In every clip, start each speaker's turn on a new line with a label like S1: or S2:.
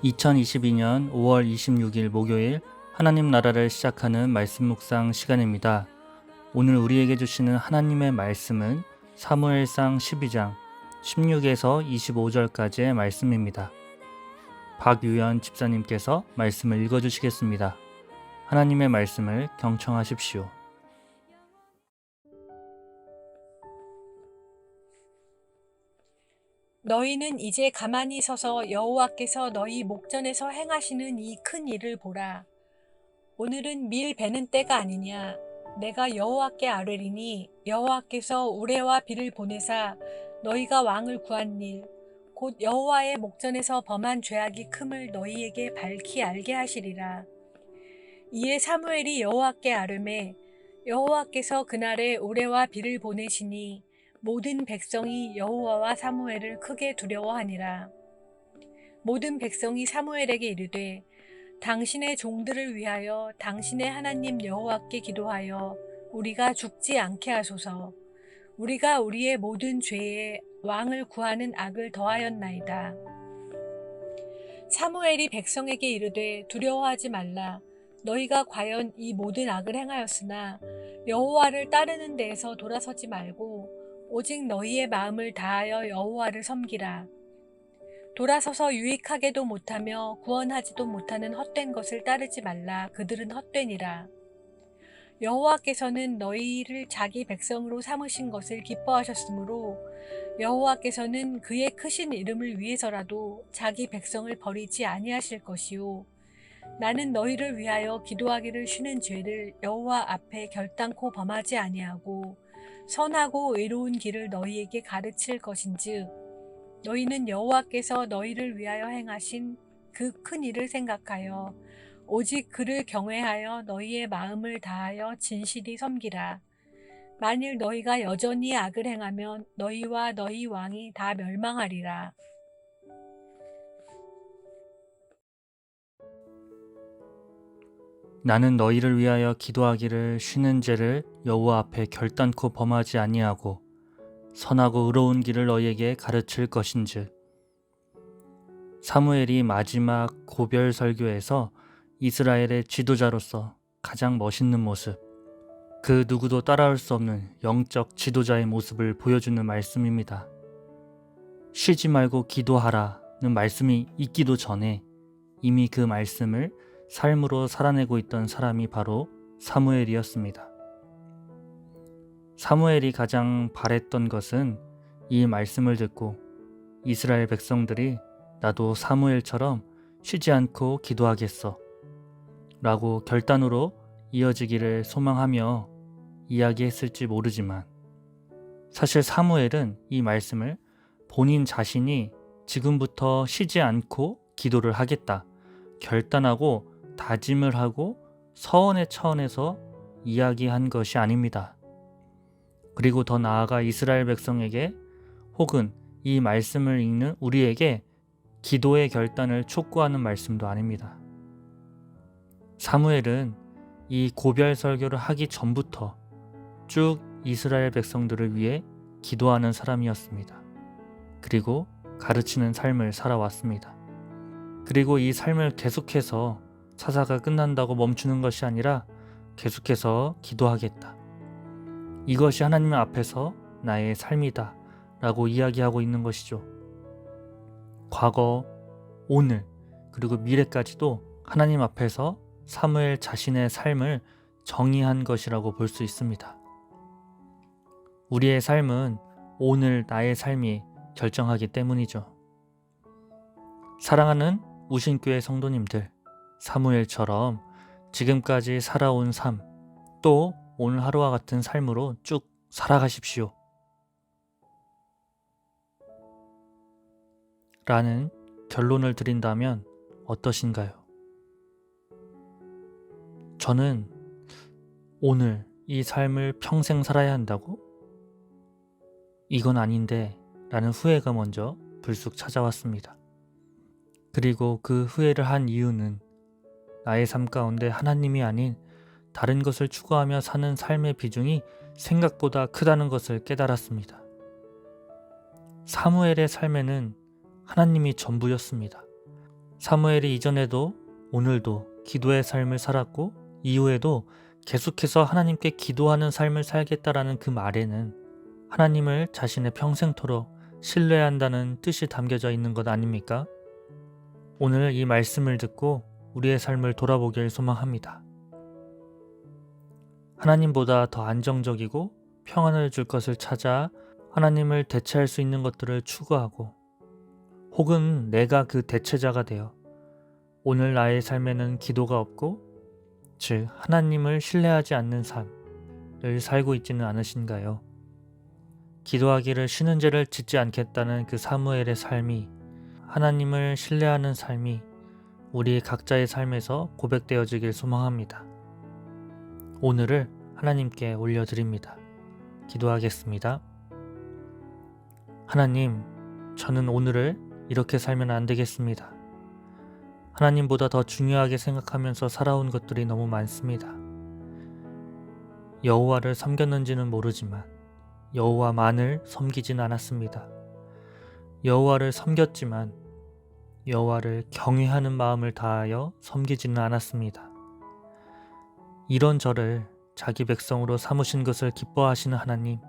S1: 2022년 5월 26일 목요일 하나님 나라를 시작하는 말씀 묵상 시간입니다. 오늘 우리에게 주시는 하나님의 말씀은 사무엘상 12장 16에서 25절까지의 말씀입니다. 박유연 집사님께서 말씀을 읽어주시겠습니다. 하나님의 말씀을 경청하십시오.
S2: 너희는 이제 가만히 서서 여호와께서 너희 목전에서 행하시는 이 큰 일을 보라. 오늘은 밀 베는 때가 아니냐. 내가 여호와께 아뢰리니 여호와께서 우레와 비를 보내사 너희가 왕을 구한 일, 곧 여호와의 목전에서 범한 죄악이 큼을 너희에게 밝히 알게 하시리라. 이에 사무엘이 여호와께 아뢰매 여호와께서 그날에 우레와 비를 보내시니 모든 백성이 여호와와 사무엘을 크게 두려워하니라. 모든 백성이 사무엘에게 이르되 당신의 종들을 위하여 당신의 하나님 여호와께 기도하여 우리가 죽지 않게 하소서. 우리가 우리의 모든 죄에 왕을 구하는 악을 더하였나이다. 사무엘이 백성에게 이르되 두려워하지 말라. 너희가 과연 이 모든 악을 행하였으나 여호와를 따르는 데에서 돌아서지 말고 오직 너희의 마음을 다하여 여호와를 섬기라. 돌아서서 유익하게도 못하며 구원하지도 못하는 헛된 것을 따르지 말라. 그들은 헛되니라. 여호와께서는 너희를 자기 백성으로 삼으신 것을 기뻐하셨으므로 여호와께서는 그의 크신 이름을 위해서라도 자기 백성을 버리지 아니하실 것이요. 나는 너희를 위하여 기도하기를 쉬는 죄를 여호와 앞에 결단코 범하지 아니하고 선하고 의로운 길을 너희에게 가르칠 것인즉 너희는 여호와께서 너희를 위하여 행하신 그 큰 일을 생각하여 오직 그를 경외하여 너희의 마음을 다하여 진실이 섬기라. 만일 너희가 여전히 악을 행하면 너희와 너희 왕이 다 멸망하리라.
S1: 나는 너희를 위하여 기도하기를 쉬는 죄를 여호와 앞에 결단코 범하지 아니하고 선하고 의로운 길을 너희에게 가르칠 것인즉. 사무엘이 마지막 고별 설교에서 이스라엘의 지도자로서 가장 멋있는 모습, 그 누구도 따라올 수 없는 영적 지도자의 모습을 보여주는 말씀입니다. 쉬지 말고 기도하라는 말씀이 있기도 전에 이미 그 말씀을 삶으로 살아내고 있던 사람이 바로 사무엘이었습니다. 사무엘이 가장 바랬던 것은 이 말씀을 듣고 이스라엘 백성들이 나도 사무엘처럼 쉬지 않고 기도하겠어 라고 결단으로 이어지기를 소망하며 이야기했을지 모르지만 사실 사무엘은 이 말씀을 본인 자신이 지금부터 쉬지 않고 기도를 하겠다 결단하고 다짐을 하고 서원의 차원에서 이야기한 것이 아닙니다. 그리고 더 나아가 이스라엘 백성에게 혹은 이 말씀을 읽는 우리에게 기도의 결단을 촉구하는 말씀도 아닙니다. 사무엘은 이 고별 설교를 하기 전부터 쭉 이스라엘 백성들을 위해 기도하는 사람이었습니다. 그리고 가르치는 삶을 살아왔습니다. 그리고 이 삶을 계속해서 사사가 끝난다고 멈추는 것이 아니라 계속해서 기도하겠다. 이것이 하나님 앞에서 나의 삶이다 라고 이야기하고 있는 것이죠. 과거, 오늘, 그리고 미래까지도 하나님 앞에서 사무엘 자신의 삶을 정의한 것이라고 볼 수 있습니다. 우리의 삶은 오늘 나의 삶이 결정하기 때문이죠. 사랑하는 우신교회 성도님들, 사무엘처럼 지금까지 살아온 삶, 또 오늘 하루와 같은 삶으로 쭉 살아가십시오. 라는 결론을 드린다면 어떠신가요? 저는 오늘 이 삶을 평생 살아야 한다고? 이건 아닌데 라는 후회가 먼저 불쑥 찾아왔습니다. 그리고 그 후회를 한 이유는 나의 삶 가운데 하나님이 아닌 다른 것을 추구하며 사는 삶의 비중이 생각보다 크다는 것을 깨달았습니다. 사무엘의 삶에는 하나님이 전부였습니다. 사무엘이 이전에도 오늘도 기도의 삶을 살았고 이후에도 계속해서 하나님께 기도하는 삶을 살겠다라는 그 말에는 하나님을 자신의 평생토록 신뢰한다는 뜻이 담겨져 있는 것 아닙니까? 오늘 이 말씀을 듣고 우리의 삶을 돌아보길 소망합니다. 하나님보다 더 안정적이고 평안을 줄 것을 찾아 하나님을 대체할 수 있는 것들을 추구하고 혹은 내가 그 대체자가 되어 오늘 나의 삶에는 기도가 없고 즉 하나님을 신뢰하지 않는 삶을 살고 있지는 않으신가요? 기도하기를 쉬는 죄를 짓지 않겠다는 그 사무엘의 삶이 하나님을 신뢰하는 삶이 우리 각자의 삶에서 고백되어지길 소망합니다. 오늘을 하나님께 올려드립니다. 기도하겠습니다. 하나님, 저는 오늘을 이렇게 살면 안 되겠습니다. 하나님보다 더 중요하게 생각하면서 살아온 것들이 너무 많습니다. 여호와를 섬겼는지는 모르지만 여호와만을 섬기진 않았습니다. 여호와를 섬겼지만 여호와를 경외하는 마음을 다하여 섬기지는 않았습니다. 이런 저를 자기 백성으로 삼으신 것을 기뻐하시는 하나님,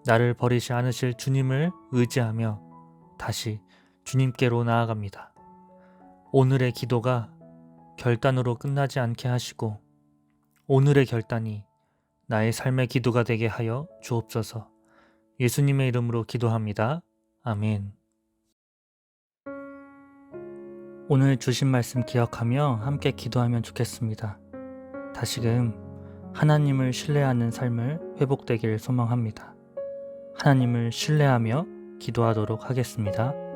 S1: 나를 버리지 않으실 주님을 의지하며 다시 주님께로 나아갑니다. 오늘의 기도가 결단으로 끝나지 않게 하시고 오늘의 결단이 나의 삶의 기도가 되게 하여 주옵소서. 예수님의 이름으로 기도합니다. 아멘. 오늘 주신 말씀 기억하며 함께 기도하면 좋겠습니다. 다시금 하나님을 신뢰하는 삶을 회복되길 소망합니다. 하나님을 신뢰하며 기도하도록 하겠습니다.